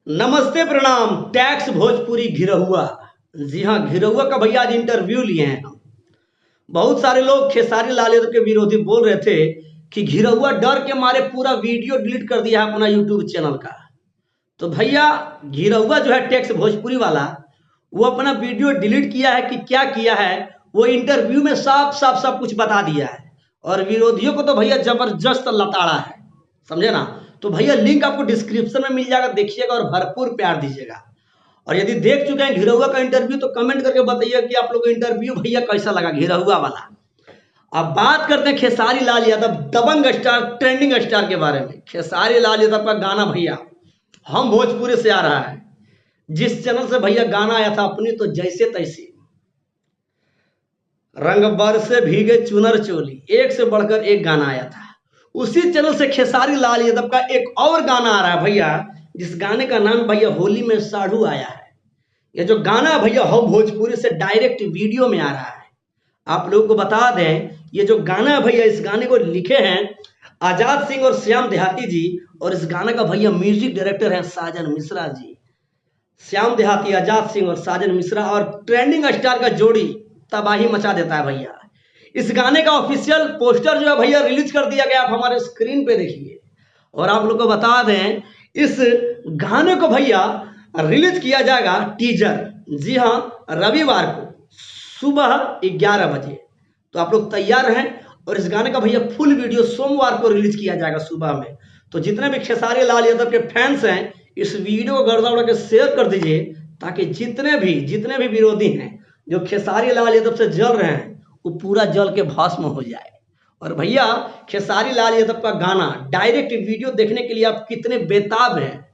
नमस्ते प्रणाम। टैक्स भोजपुरी घिरहुआ। जी हाँ, घिरहुआ का भैया आज इंटरव्यू लिए हैं हम। बहुत सारे लोग खेसारी लाल यादव के विरोधी बोल रहे थे कि घिरहुआ डर के मारे पूरा वीडियो डिलीट कर दिया है अपना यूट्यूब चैनल का। तो भैया घिरहुआ जो है टैक्स भोजपुरी वाला, वो अपना वीडियो डिलीट किया है कि क्या किया है, वो इंटरव्यू में साफ साफ सब कुछ बता दिया है। और विरोधियों को तो भैया जबरदस्त लताड़ा है, समझे ना। तो भैया लिंक आपको डिस्क्रिप्शन में मिल जाएगा, देखिएगा और भरपूर प्यार दीजिएगा। और यदि देख चुके हैं घिरहुआ का इंटरव्यू तो कमेंट करके बताइए कि आप लोगों को इंटरव्यू भैया कैसा लगा घिरहुआ वाला। अब बात करते हैं खेसारी लाल यादव, दबंग स्टार, ट्रेंडिंग स्टार के बारे में। खेसारी लाल यादव का गाना भैया हम भोजपुरी से आ रहा है। जिस चैनल से भैया गाना आया था अपनी तो जैसे तैसे, रंग बरसे भीगे चुनर चोली, एक से बढ़कर एक गाना आया था। उसी चैनल से खेसारी लाल यादव का एक और गाना आ रहा है भैया, जिस गाने का नाम भैया होली में साढ़ू आया है। ये जो गाना भैया हम भोजपुरी से डायरेक्ट वीडियो में आ रहा है। आप लोगों को बता दें, ये जो गाना है भैया, इस गाने को लिखे हैं आजाद सिंह और श्याम देहाती जी, और इस गाने का भैया म्यूजिक डायरेक्टर है साजन मिश्रा जी। श्याम देहाती, आजाद सिंह और साजन मिश्रा और ट्रेंडिंग स्टार का जोड़ी तबाही मचा देता है भैया। इस गाने का ऑफिशियल पोस्टर जो है भैया रिलीज कर दिया गया, आप हमारे स्क्रीन पे देखिए। और आप लोग को बता दें, इस गाने को भैया रिलीज किया जाएगा टीजर, जी हाँ, रविवार को सुबह 11 बजे। तो आप लोग तैयार हैं। और इस गाने का भैया फुल वीडियो सोमवार को रिलीज किया जाएगा सुबह में। तो जितने भी खेसारी लाल यादव के फैंस हैं, इस वीडियो को गर्दा उड़ा के शेयर कर दीजिए, ताकि जितने भी विरोधी हैं जो खेसारी लाल यादव से जल रहे हैं, वो पूरा जल के भस्म हो जाए। और भैया खेसारी लाल यादव का गाना डायरेक्ट वीडियो देखने के लिए आप कितने बेताब हैं।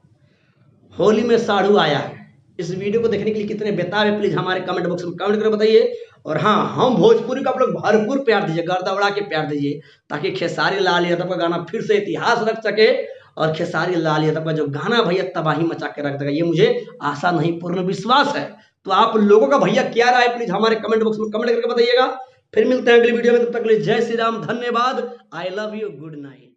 होली में साढ़ू आया है, इस वीडियो को देखने के लिए कितने बेताब है, प्लीज हमारे कमेंट बॉक्स में कमेंट करके बताइए। और हाँ, हम भोजपुरी को आप लोग भरपूर प्यार दीजिए, गर्दा उड़ा के प्यार दीजिए, ताकि खेसारी लाल यादव का गाना फिर से इतिहास रख सके। और खेसारी लाल यादव का जो गाना भैया तबाही मचा के रख देगा, ये मुझे आशा नहीं पूर्ण विश्वास है। तो आप लोगों का भैया क्या राय, प्लीज हमारे कमेंट बॉक्स में कमेंट करके बताइएगा। फिर मिलते हैं अगली वीडियो में, तब तक के लिए जय श्री राम, धन्यवाद, I love you, good night.